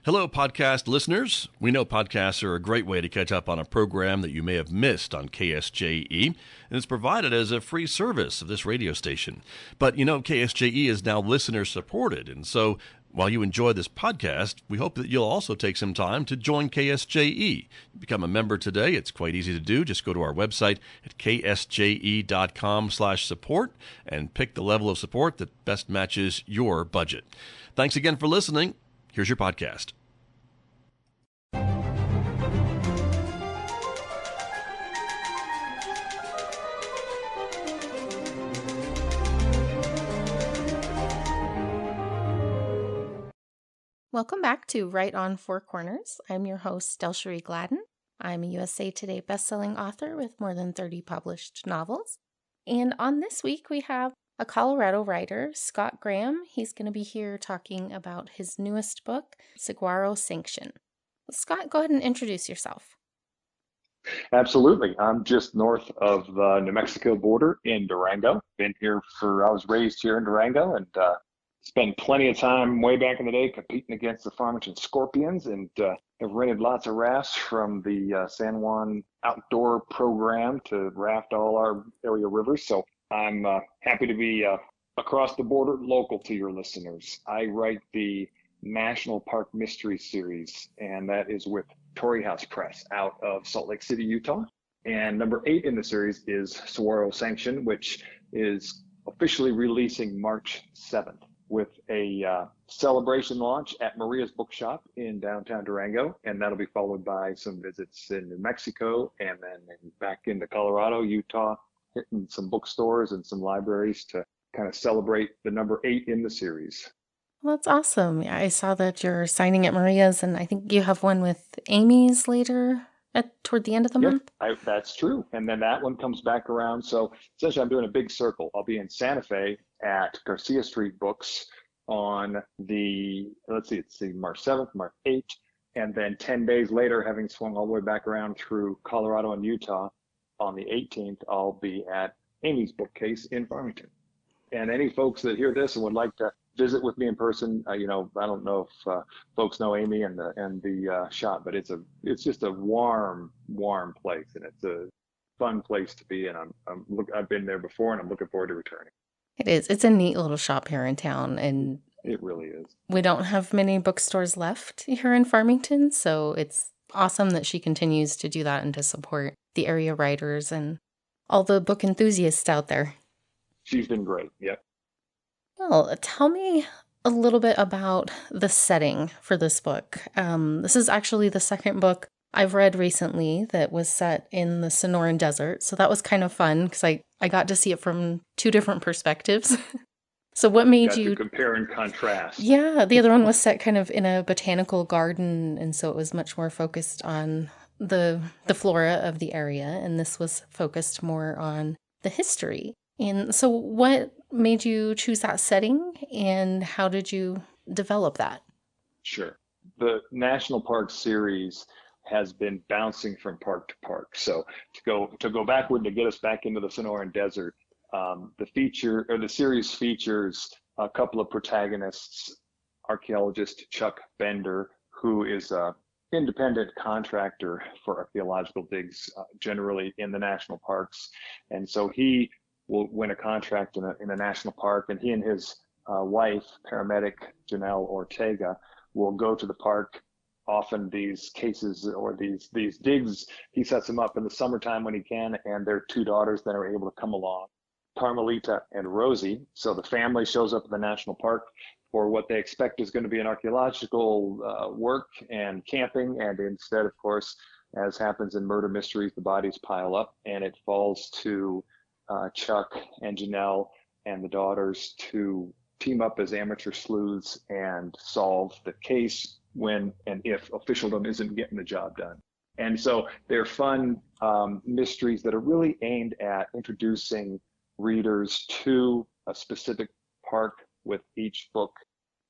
Hello, podcast listeners. We know podcasts are a great way to catch up on a program that you may have missed on KSJE, and it's provided as a free service of this radio station. But KSJE is now listener supported, and so while you enjoy this podcast, we hope that you'll also take some time to join KSJE. Become a member today. It's quite easy to do. Just go to our website at ksje.com/support and pick the level of support that best matches your budget. Thanks again for listening. Here's your podcast. Welcome back to Right on Four Corners. I'm your host, DelSheree Gladden. I'm a USA Today bestselling author with more than 30 published novels. And on this week, we have a Colorado writer, Scott Graham. He's going to be here talking about his newest book, Saguaro Sanction. Scott, go ahead and introduce yourself. Absolutely. I'm just north of the New Mexico border in Durango. I was raised here in Durango and spent plenty of time way back in the day competing against the Farmington Scorpions, and have rented lots of rafts from the San Juan outdoor program to raft all our area rivers. So I'm happy to be across the border, local to your listeners. I write the National Park Mystery Series, and that is with Torrey House Press out of Salt Lake City, Utah. And number 8 in the series is Saguaro Sanction, which is officially releasing March 7th with a celebration launch at Maria's Bookshop in downtown Durango. And that'll be followed by some visits in New Mexico and then back into Colorado, Utah, hitting some bookstores and some libraries to kind of celebrate the number 8 in the series. Well, that's awesome. Yeah, I saw that you're signing at Maria's, and I think you have one with Amy's later toward the end of the month. That's true. And then that one comes back around. So essentially I'm doing a big circle. I'll be in Santa Fe at Garcia Street Books on March 7th, March 8th, and then 10 days later, having swung all the way back around through Colorado and Utah, on the 18th, I'll be at Amy's Bookcase in Farmington. And any folks that hear this and would like to visit with me in person, I don't know if folks know Amy and the shop, but it's just a warm place, and it's a fun place to be in. I've been there before, and I'm looking forward to returning. It is. It's a neat little shop here in town, and it really is. We don't have many bookstores left here in Farmington, so it's awesome that she continues to do that and to support the area writers and all the book enthusiasts out there. She's been great. Yep. Well, tell me a little bit about the setting for this book. This is actually the second book I've read recently that was set in the Sonoran Desert. So that was kind of fun because I got to see it from 2 different perspectives. So what made you compare and contrast? Yeah, the other one was set kind of in a botanical garden, and so it was much more focused on the flora of the area, and this was focused more on the history. And so what made you choose that setting, and how did you develop that? Sure. The National Park series has been bouncing from park to park. So to go backward to get us back into the Sonoran Desert, the series features a couple of protagonists, archaeologist Chuck Bender, who is a independent contractor for archaeological digs generally in the national parks. And so he will win a contract in a national park, and he and his wife, paramedic Janelle Ortega, will go to the park. Often these cases or these digs, he sets them up in the summertime when he can, and their 2 daughters then are able to come along, Carmelita and Rosie. So the family shows up at the national park for what they expect is going to be an archaeological work and camping, and instead, of course, as happens in murder mysteries, the bodies pile up, and it falls to Chuck and Janelle and the daughters to team up as amateur sleuths and solve the case when and if officialdom isn't getting the job done. And so they're fun mysteries that are really aimed at introducing readers to a specific park with each book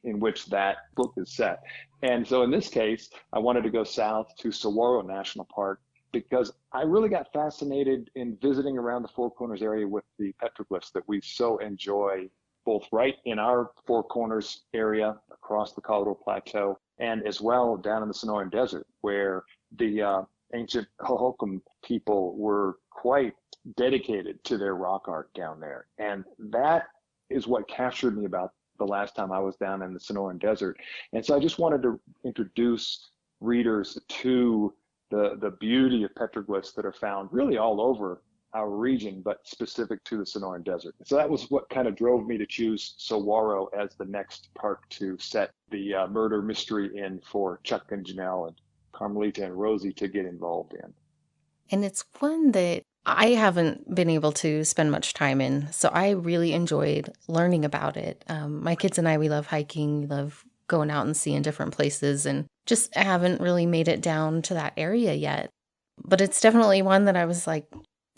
in which that book is set. And so in this case, I wanted to go south to Saguaro National Park because I really got fascinated in visiting around the Four Corners area with the petroglyphs that we so enjoy, both right in our Four Corners area across the Colorado Plateau and as well down in the Sonoran Desert, where the ancient Hohokam people were quite dedicated to their rock art down there. And that is what captured me about the last time I was down in the Sonoran Desert. And so I just wanted to introduce readers to the beauty of petroglyphs that are found really all over our region, but specific to the Sonoran Desert. So that was what kind of drove me to choose Saguaro as the next park to set the murder mystery in for Chuck and Janelle and Carmelita and Rosie to get involved in. And it's one that I haven't been able to spend much time in, so I really enjoyed learning about it. My kids and I, we love hiking, we love going out and seeing different places, and just haven't really made it down to that area yet. But it's definitely one that I was like,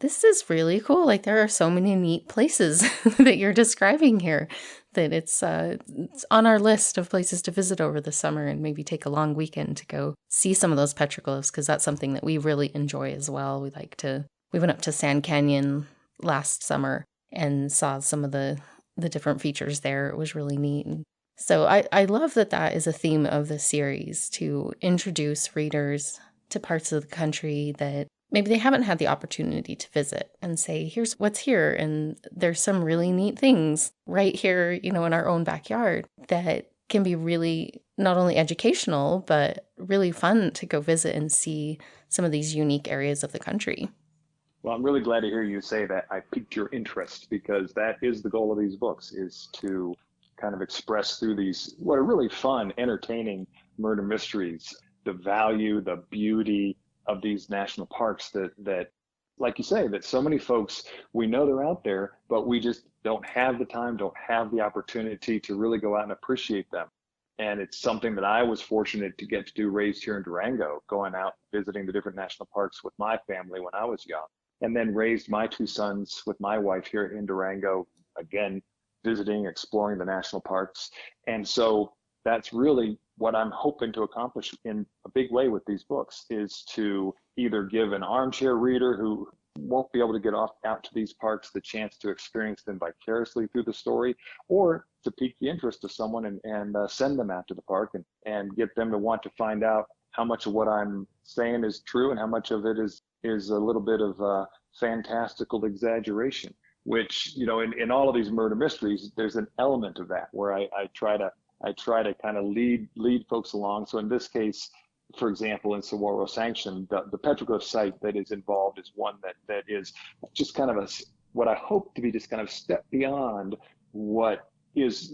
this is really cool. Like, there are so many neat places that you're describing here that it's on our list of places to visit over the summer, and maybe take a long weekend to go see some of those petroglyphs, because that's something that we really enjoy as well. We went up to Sand Canyon last summer and saw some of the different features there. It was really neat. And so I love that is a theme of the series, to introduce readers to parts of the country that maybe they haven't had the opportunity to visit, and say, here's what's here. And there's some really neat things right here, in our own backyard that can be really not only educational, but really fun to go visit and see some of these unique areas of the country. Well, I'm really glad to hear you say that I piqued your interest, because that is the goal of these books, is to kind of express through these, what are really fun, entertaining murder mysteries, the value, the beauty of these national parks that, like you say, that so many folks, we know they're out there, but we just don't have the time, don't have the opportunity to really go out and appreciate them. And it's something that I was fortunate to get to do, raised here in Durango, going out visiting the different national parks with my family when I was young, and then raised my two sons with my wife here in Durango, again, visiting, exploring the national parks. And so that's really what I'm hoping to accomplish in a big way with these books, is to either give an armchair reader who won't be able to get out to these parks the chance to experience them vicariously through the story, or to pique the interest of someone and send them out to the park and get them to want to find out how much of what I'm saying is true and how much of it is a little bit of fantastical exaggeration, which, in all of these murder mysteries, there's an element of that where I try to kind of lead folks along. So in this case, for example, in Saguaro Sanction, the petroglyph site that is involved is one that is just kind of what I hope to be just kind of step beyond what is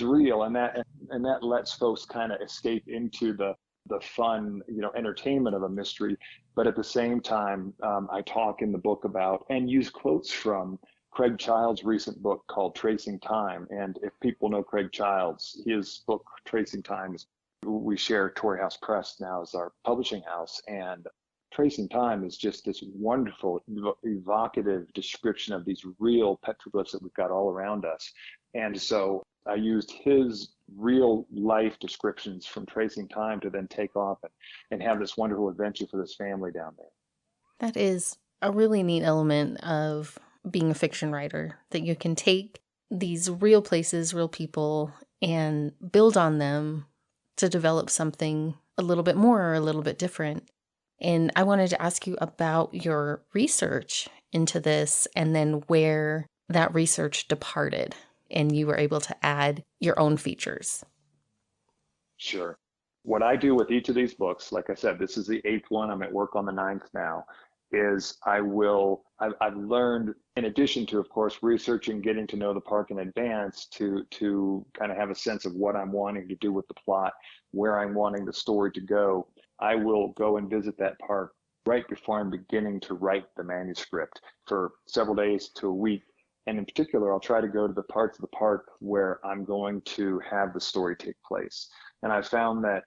real, and that lets folks kind of escape into the fun, entertainment of a mystery. But at the same time, I talk in the book about and use quotes from Craig Child's recent book called Tracing Time. And if people know Craig Child's, his book Tracing Time we share Torrey House Press now as our publishing house, and Tracing Time is just this wonderful, evocative description of these real petroglyphs that we've got all around us. And so I used his real life descriptions from Tracing Time to then take off and have this wonderful adventure for this family down there. That is a really neat element of being a fiction writer, that you can take these real places, real people, and build on them to develop something a little bit more or a little bit different. And I wanted to ask you about your research into this, and then where that research departed and you were able to add your own features. Sure. What I do with each of these books, like I said, this is the 8th one, I'm at work on the 9th now, is I've learned, in addition to, of course, researching, getting to know the park in advance, to kind of have a sense of what I'm wanting to do with the plot, where I'm wanting the story to go. I will go and visit that park right before I'm beginning to write the manuscript for several days to a week. And in particular, I'll try to go to the parts of the park where I'm going to have the story take place. And I found that,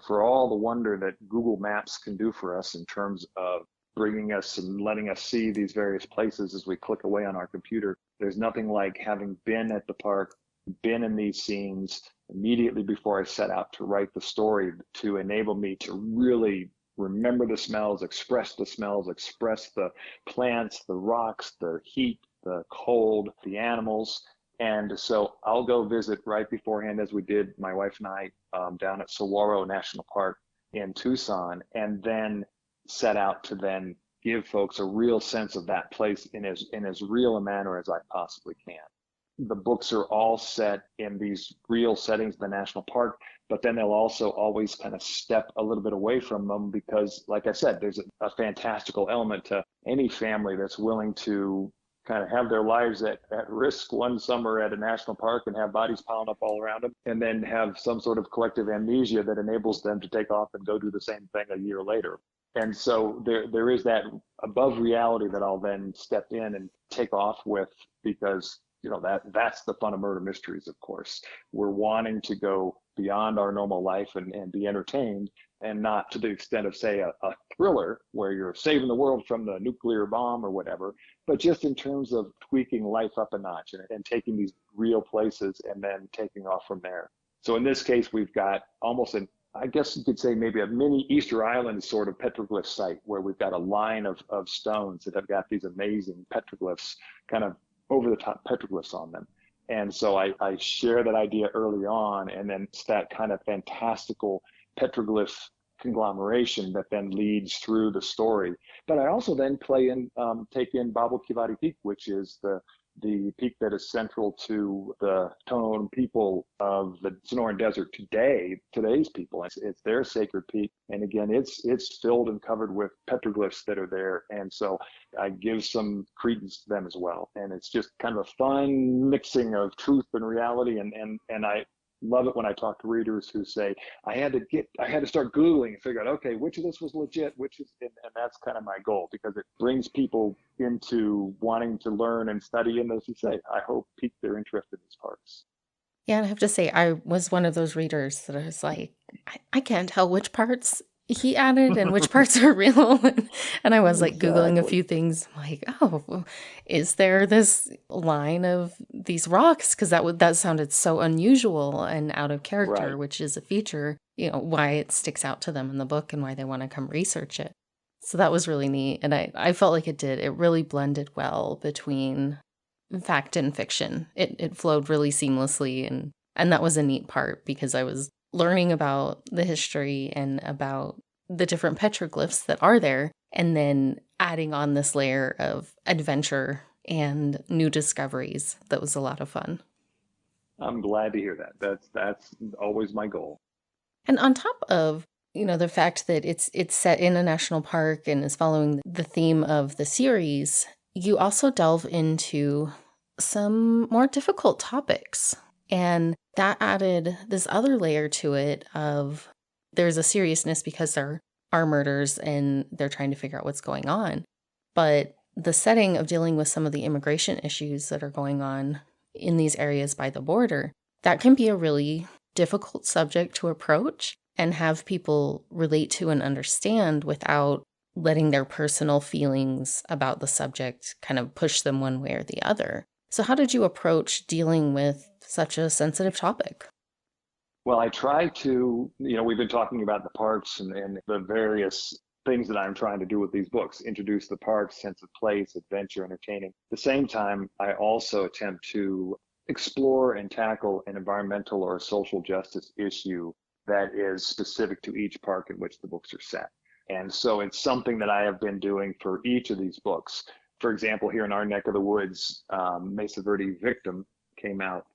for all the wonder that Google Maps can do for us in terms of bringing us and letting us see these various places as we click away on our computer, there's nothing like having been at the park, been in these scenes immediately before I set out to write the story, to enable me to really remember the smells, express the plants, the rocks, the heat, the cold, the animals, And so I'll go visit right beforehand, as we did, my wife and I, down at Saguaro National Park in Tucson, and then set out to then give folks a real sense of that place in as real a manner as I possibly can. The books are all set in these real settings of the national park, but then they'll also always kind of step a little bit away from them because, like I said, there's a fantastical element to any family that's willing to kind of have their lives at risk one summer at a national park and have bodies piling up all around them, and then have some sort of collective amnesia that enables them to take off and go do the same thing a year later. And so there is that above reality that I'll then step in and take off with, because that's the fun of murder mysteries, of course. We're wanting to go beyond our normal life and be entertained, and not to the extent of, say, a thriller where you're saving the world from the nuclear bomb or whatever, but just in terms of tweaking life up a notch and taking these real places and then taking off from there. So in this case, we've got almost I guess you could say maybe a mini Easter Island sort of petroglyph site, where we've got a line of stones that have got these amazing petroglyphs, kind of over-the-top petroglyphs on them. And so I share that idea early on, and then it's that kind of fantastical petroglyph conglomeration that then leads through the story. But I also then take in Babo Kivati Peak, which is the peak that is central to the Tohono people of the Sonoran Desert today's people. It's their sacred peak. And again, it's filled and covered with petroglyphs that are there. And so I give some credence to them as well. And it's just kind of a fun mixing of truth and reality. And I love it when I talk to readers who say, I had to start Googling and figure out, okay, which of this was legit, and that's kind of my goal, because it brings people into wanting to learn and study. And as you say, I hope pique their interest in these parks. Yeah, and I have to say, I was one of those readers that I was like, I can't tell which parts he added and which parts are real. And I was like Googling a few things. I'm like, oh, is there this line of these rocks? Because that sounded so unusual and out of character, Right. which is a feature, why it sticks out to them in the book and why they want to come research it. So that was really neat. And I felt like it really blended well between fact and fiction. It flowed really seamlessly. And that was a neat part, because I was learning about the history and about the different petroglyphs that are there, and then adding on this layer of adventure and new discoveries. That was a lot of fun. I'm glad to hear that. That's always my goal. And on top of, the fact that it's set in a national park and is following the theme of the series, you also delve into some more difficult topics. And that added this other layer to it of there's a seriousness because there are murders and they're trying to figure out what's going on. But the setting of dealing with some of the immigration issues that are going on in these areas by the border, that can be a really difficult subject to approach and have people relate to and understand without letting their personal feelings about the subject kind of push them one way or the other. So how did you approach dealing with such a sensitive topic? Well, I try to, we've been talking about the parks and the various things that I'm trying to do with these books, introduce the parks, sense of place, adventure, entertaining. At the same time, I also attempt to explore and tackle an environmental or social justice issue that is specific to each park in which the books are set. And so it's something that I have been doing for each of these books. For example, here in our neck of the woods, Mesa Verde Victim came out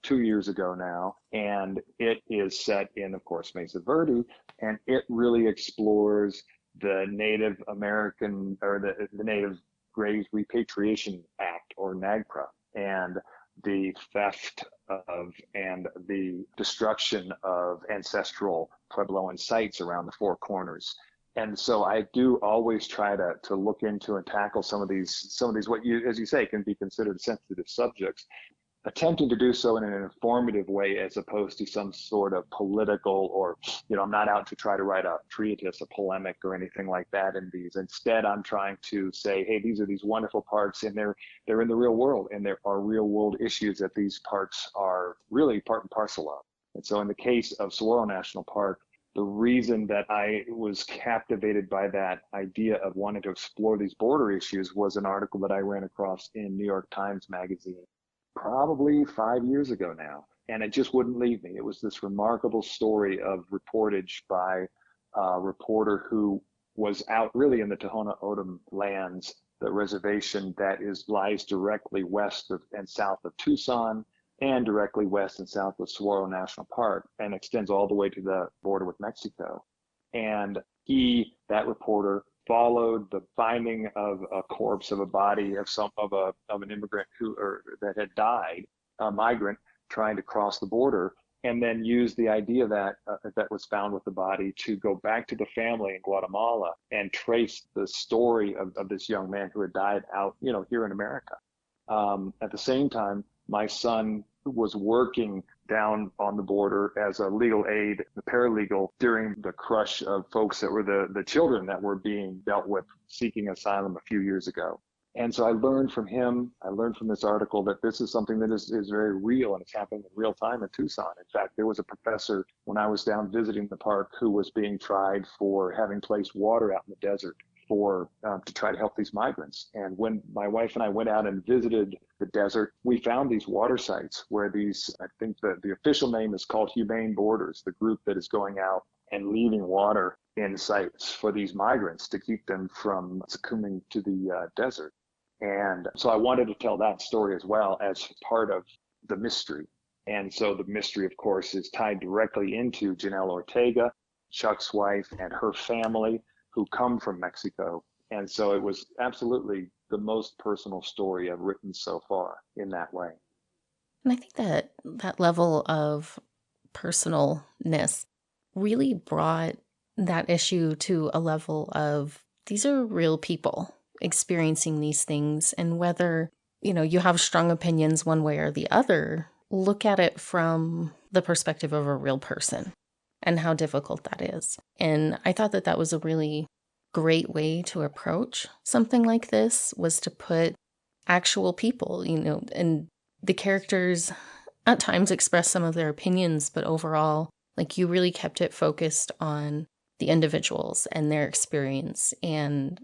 2 years ago now, and it is set in, of course, Mesa Verde, and it really explores the Native American, or the Native Graves Repatriation Act, or NAGPRA, and the theft of and the destruction of ancestral Puebloan sites around the Four Corners. And so I do always try to look into and tackle some of these what you, as you say, can be considered sensitive subjects, attempting to do so in an informative way as opposed to some sort of political, or, I'm not out to try to write a treatise, a polemic or anything like that in these. Instead, I'm trying to say, hey, these are these wonderful parks, and they're in the real world, and there are real world issues that these parks are really part and parcel of. And so in the case of Saguaro National Park, the reason that I was captivated by that idea of wanting to explore these border issues was an article that I ran across in New York Times Magazine probably 5 years ago now, and it just wouldn't leave me. It was this remarkable story of reportage by a reporter who was out really in the Tohono O'odham lands, the reservation that lies directly west of and south of Tucson, and directly west and south of Saguaro National Park, and extends all the way to the border with Mexico. And that reporter, followed the finding of a corpse of a body of an immigrant that had died, a migrant trying to cross the border, and then used the idea that was found with the body to go back to the family in Guatemala and trace the story of this young man who had died out, here in America. At the same time, my son was working down on the border as a legal aid, a paralegal, during the crush of folks that were the children that were being dealt with seeking asylum a few years ago. And so I learned from him, I learned from this article that this is something that is very real, and it's happening in real time in Tucson. In fact, there was a professor when I was down visiting the park who was being tried for having placed water out in the desert to try to help these migrants. And when my wife and I went out and visited the desert, we found these water sites where I think the official name is called Humane Borders, the group that is going out and leaving water in sites for these migrants to keep them from succumbing to the desert. And so I wanted to tell that story as well as part of the mystery. And so the mystery, of course, is tied directly into Janelle Ortega, Chuck's wife, and her family, who come from Mexico. And so it was absolutely the most personal story I've written so far in that way. And I think that level of personalness really brought that issue to a level of, these are real people experiencing these things, and whether, you have strong opinions one way or the other, look at it from the perspective of a real person and how difficult that is. And I thought that was a really great way to approach something like this, was to put actual people, and the characters at times express some of their opinions, but overall, you really kept it focused on the individuals and their experience, and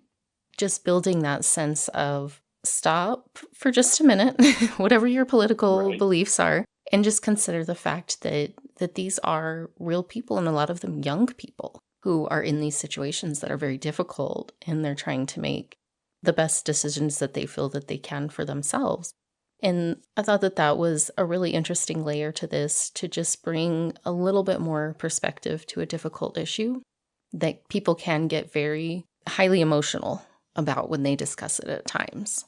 just building that sense of stop for just a minute, whatever your political beliefs are, and just consider the fact that these are real people, and a lot of them young people, who are in these situations that are very difficult, and they're trying to make the best decisions that they feel that they can for themselves. And I thought that was a really interesting layer to this, to just bring a little bit more perspective to a difficult issue that people can get very highly emotional about when they discuss it at times.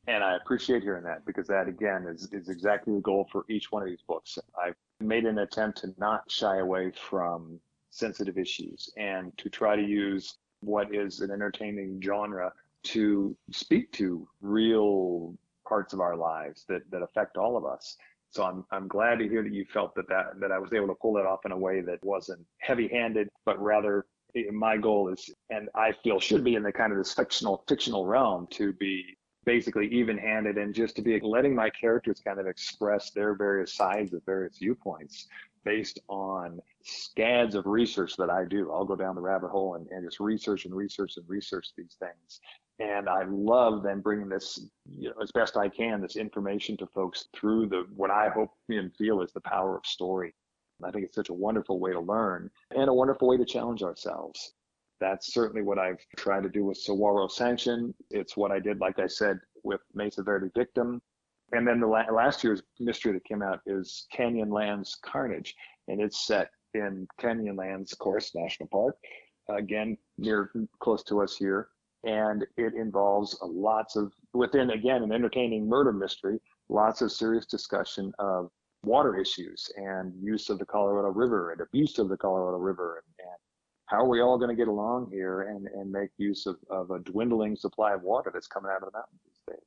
And I appreciate hearing that, because that, again, is exactly the goal for each one of these books. I've made an attempt to not shy away from sensitive issues and to try to use what is an entertaining genre to speak to real parts of our lives that affect all of us. So I'm glad to hear that you felt that I was able to pull that off in a way that wasn't heavy-handed, but rather my goal is, and I feel should be in the kind of this fictional realm, to be basically even-handed, and just to be letting my characters kind of express their various sides of various viewpoints based on scads of research that I do. I'll go down the rabbit hole and just research these things. And I love then bringing this, as best I can, this information to folks through what I hope and feel is the power of story. I think it's such a wonderful way to learn, and a wonderful way to challenge ourselves. That's certainly what I've tried to do with Saguaro Sanction. It's what I did, like I said, with Mesa Verde Victim. And then the last year's mystery that came out is Canyonlands Carnage. And it's set in Canyonlands, of course, National Park, again, close to us here. And it involves within, again, an entertaining murder mystery, lots of serious discussion of water issues and use of the Colorado River and abuse of the Colorado River, and how are we all going to get along here and make use of a dwindling supply of water that's coming out of the mountains these days.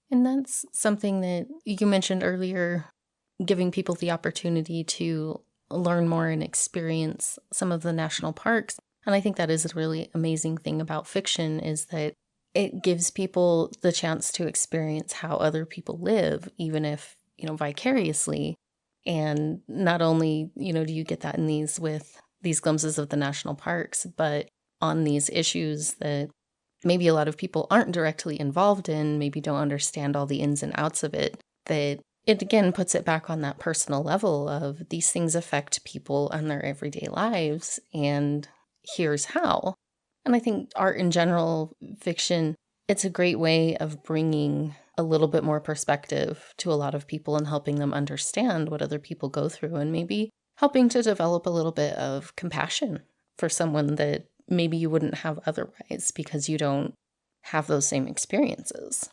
And that's something that you mentioned earlier, giving people the opportunity to learn more and experience some of the national parks. And I think that is a really amazing thing about fiction, is that it gives people the chance to experience how other people live, even if, vicariously. And not only, do you get that in these glimpses of the national parks, but on these issues that maybe a lot of people aren't directly involved in, maybe don't understand all the ins and outs of it, that it again puts it back on that personal level of these things affect people on their everyday lives, and here's how. And I think art in general, fiction, it's a great way of bringing a little bit more perspective to a lot of people and helping them understand what other people go through, and maybe helping to develop a little bit of compassion for someone that maybe you wouldn't have otherwise because you don't have those same experiences.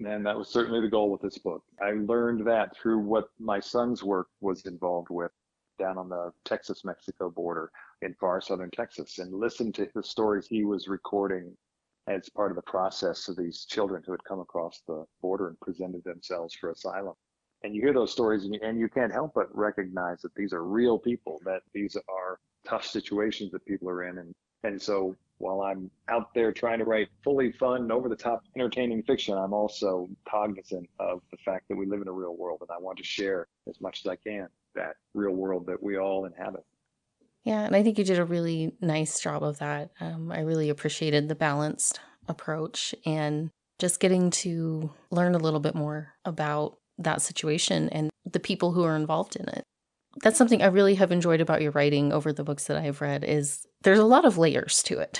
And that was certainly the goal with this book. I learned that through what my son's work was involved with down on the Texas-Mexico border in far southern Texas, and listened to the stories he was recording as part of the process of these children who had come across the border and presented themselves for asylum. And you hear those stories and you can't help but recognize that these are real people, that these are tough situations that people are in. And so while I'm out there trying to write fully fun, over-the-top, entertaining fiction, I'm also cognizant of the fact that we live in a real world, and I want to share as much as I can that real world that we all inhabit. Yeah, and I think you did a really nice job of that. I really appreciated the balanced approach and just getting to learn a little bit more about that situation and the people who are involved in it. That's something I really have enjoyed about your writing over the books that I've read is there's a lot of layers to it.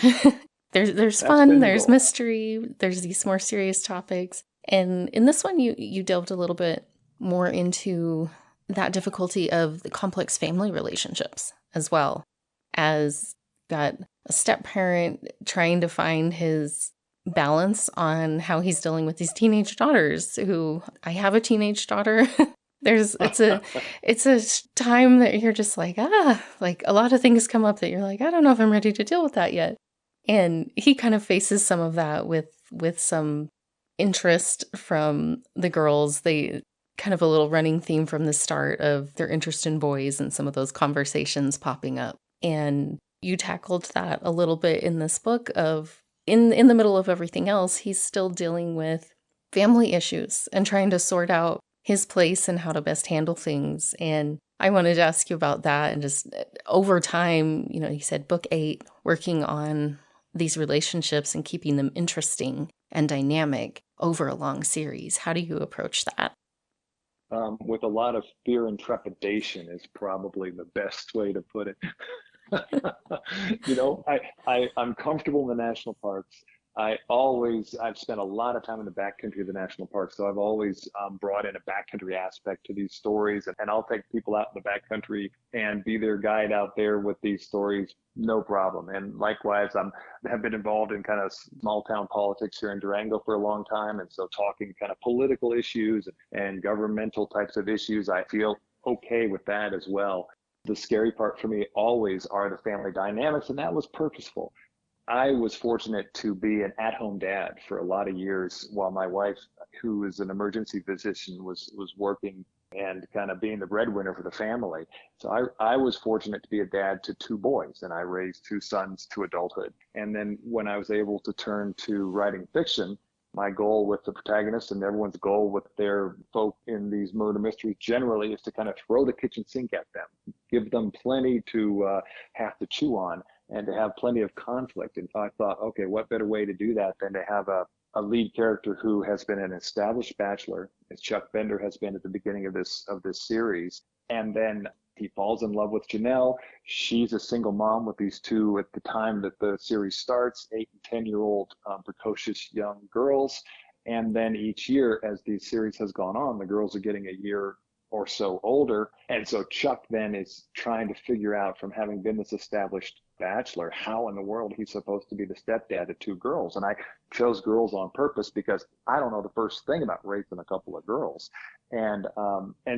There's fun, there's mystery, there's these more serious topics. And in this one, you delved a little bit more into that difficulty of the complex family relationships as well, as got a step parent trying to find his balance on how he's dealing with these teenage daughters who I have a teenage daughter. It's a time that you're just like a lot of things come up that you're like, I don't know if I'm ready to deal with that yet. And he kind of faces some of that with some interest from the girls. They kind of a little running theme from the start of their interest in boys and some of those conversations popping up. And you tackled that a little bit in this book of in the middle of everything else, he's still dealing with family issues and trying to sort out his place and how to best handle things. And I wanted to ask you about that. And just over time, you said book 8, working on these relationships and keeping them interesting and dynamic over a long series. How do you approach that? With a lot of fear and trepidation is probably the best way to put it. I'm comfortable in the national parks. I've spent a lot of time in the backcountry of the national parks, so I've always brought in a backcountry aspect to these stories, and I'll take people out in the backcountry and be their guide out there with these stories, no problem. And likewise, have been involved in kind of small town politics here in Durango for a long time, and so talking kind of political issues and governmental types of issues, I feel okay with that as well. The scary part for me always are the family dynamics, and that was purposeful. I was fortunate to be an at-home dad for a lot of years while my wife, who is an emergency physician, was working and kind of being the breadwinner for the family. So I was fortunate to be a dad to 2 boys, and I raised 2 sons to adulthood. And then when I was able to turn to writing fiction, my goal with the protagonist and everyone's goal with their folk in these murder mysteries generally is to kind of throw the kitchen sink at them, give them plenty to have to chew on, and to have plenty of conflict. And I thought, okay, what better way to do that than to have a lead character who has been an established bachelor, as Chuck Bender has been at the beginning of this series. And then he falls in love with Janelle. She's a single mom with these 2, at the time that the series starts, 8 and 10-year-old precocious young girls. And then each year, as the series has gone on, the girls are getting a year or so older. And so Chuck then is trying to figure out, from having been this established bachelor, how in the world he's supposed to be the stepdad to 2 girls. And I chose girls on purpose because I don't know the first thing about raising a couple of girls. And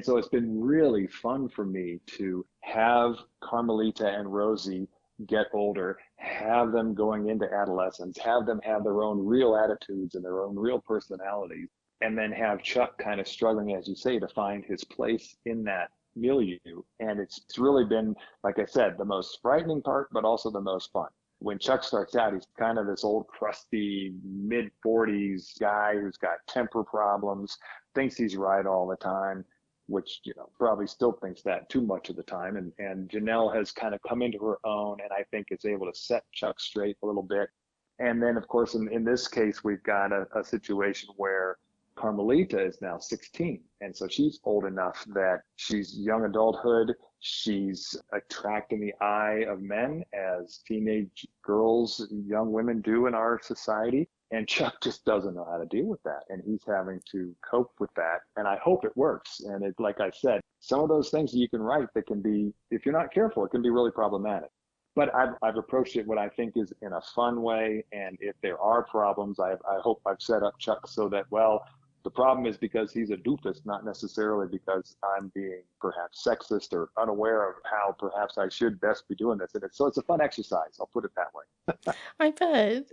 so it's been really fun for me to have Carmelita and Rosie get older, have them going into adolescence, have them have their own real attitudes and their own real personalities, and then have Chuck kind of struggling, as you say, to find his place in that milieu. And it's really been, like I said, the most frightening part, but also the most fun. When Chuck starts out, he's kind of this old, crusty, mid-40s guy who's got temper problems, thinks he's right all the time, which, probably still thinks that too much of the time. And Janelle has kind of come into her own, and I think is able to set Chuck straight a little bit. And then, of course, in this case, we've got a situation where Carmelita is now 16. And so she's old enough that she's young adulthood. She's attracting the eye of men as teenage girls, young women do in our society. And Chuck just doesn't know how to deal with that. And he's having to cope with that. And I hope it works. And it, like I said, some of those things that you can write that can be, if you're not careful, it can be really problematic. But I've approached it what I think is in a fun way. And if there are problems, I hope I've set up Chuck so that, well, the problem is because he's a doofus, not necessarily because I'm being perhaps sexist or unaware of how perhaps I should best be doing this. So it's a fun exercise. I'll put it that way. I bet.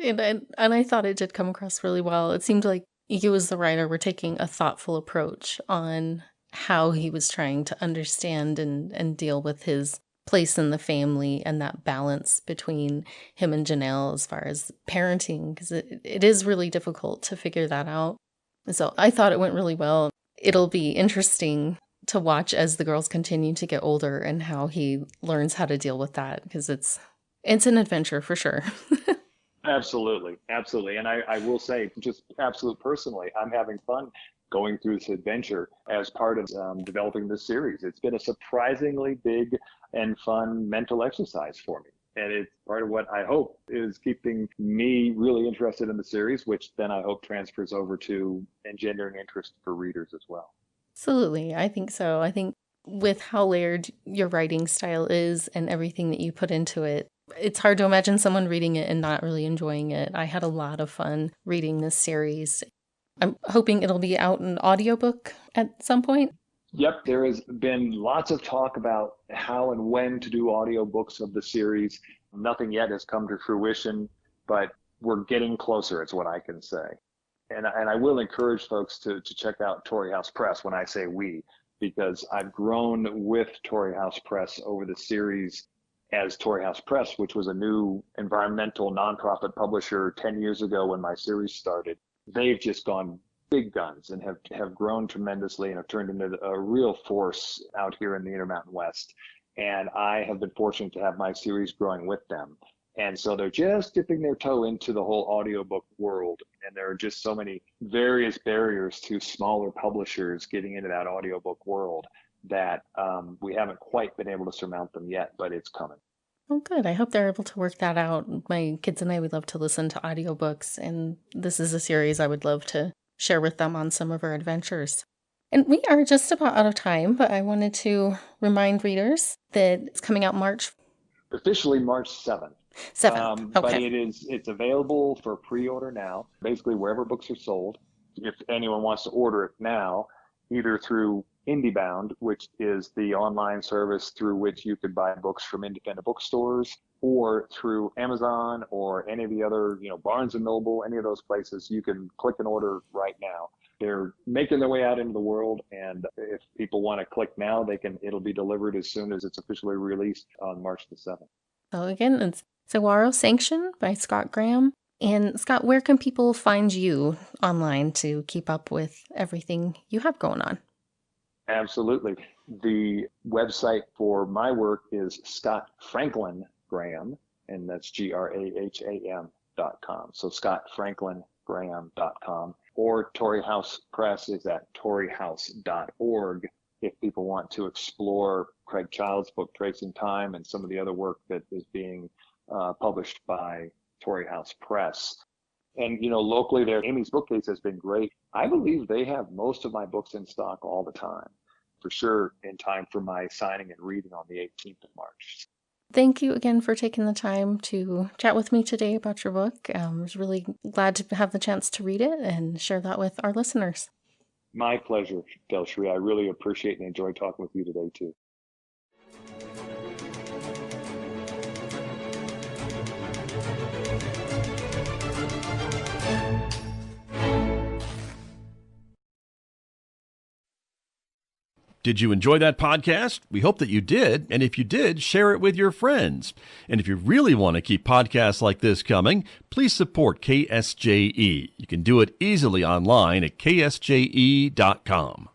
And I thought it did come across really well. It seemed like you as the writer were taking a thoughtful approach on how he was trying to understand and deal with his place in the family and that balance between him and Janelle as far as parenting, because it is really difficult to figure that out. And so I thought it went really well. It'll be interesting to watch as the girls continue to get older and how he learns how to deal with that, because it's an adventure for sure. Absolutely. Absolutely. And I will say, just absolute personally, I'm having fun going through this adventure as part of developing this series. It's been a surprisingly big and fun mental exercise for me. And it's part of what I hope is keeping me really interested in the series, which then I hope transfers over to engendering interest for readers as well. Absolutely. I think so. I think with how layered your writing style is and everything that you put into it, it's hard to imagine someone reading it and not really enjoying it. I had a lot of fun reading this series. I'm hoping it'll be out in audiobook at some point. Yep, there has been lots of talk about how and when to do audiobooks of the series. Nothing yet has come to fruition, but we're getting closer, is what I can say. And I will encourage folks to check out Torrey House Press when I say we, because I've grown with Torrey House Press over the series as Torrey House Press, which was a new environmental nonprofit publisher 10 years ago when my series started. They've just gone big guns and have grown tremendously and have turned into a real force out here in the Intermountain West. And I have been fortunate to have my series growing with them. And so they're just dipping their toe into the whole audiobook world. And there are just so many various barriers to smaller publishers getting into that audiobook world that we haven't quite been able to surmount them yet, but it's coming. Oh, good. I hope they're able to work that out. My kids and I would love to listen to audiobooks, and this is a series I would love to share with them on some of our adventures. And we are just about out of time, but I wanted to remind readers that it's coming out Officially March 7th. 7th. Okay. But it's available for pre-order now, basically wherever books are sold. If anyone wants to order it now, either through IndieBound, which is the online service through which you could buy books from independent bookstores, or through Amazon or any of the other, Barnes & Noble, any of those places, you can click and order right now. They're making their way out into the world, and if people want to click now, it'll be delivered as soon as it's officially released on March the 7th. So again, it's Saguaro Sanction by Scott Graham. And Scott, where can people find you online to keep up with everything you have going on? Absolutely. The website for my work is Scott Franklin Graham, and that's GRAHAM.com. So ScottFranklinGraham.com. Or Torrey House Press is at torreyhouse.org if people want to explore Craig Child's book, Tracing Time, and some of the other work that is being published by Torrey House Press. And, locally there, Amy's Bookcase has been great. I believe they have most of my books in stock all the time, for sure, in time for my signing and reading on the 18th of March. Thank you again for taking the time to chat with me today about your book. I was really glad to have the chance to read it and share that with our listeners. My pleasure, DelSheree. I really appreciate and enjoy talking with you today, too. Did you enjoy that podcast? We hope that you did. And if you did, share it with your friends. And if you really want to keep podcasts like this coming, please support KSJE. You can do it easily online at ksje.com.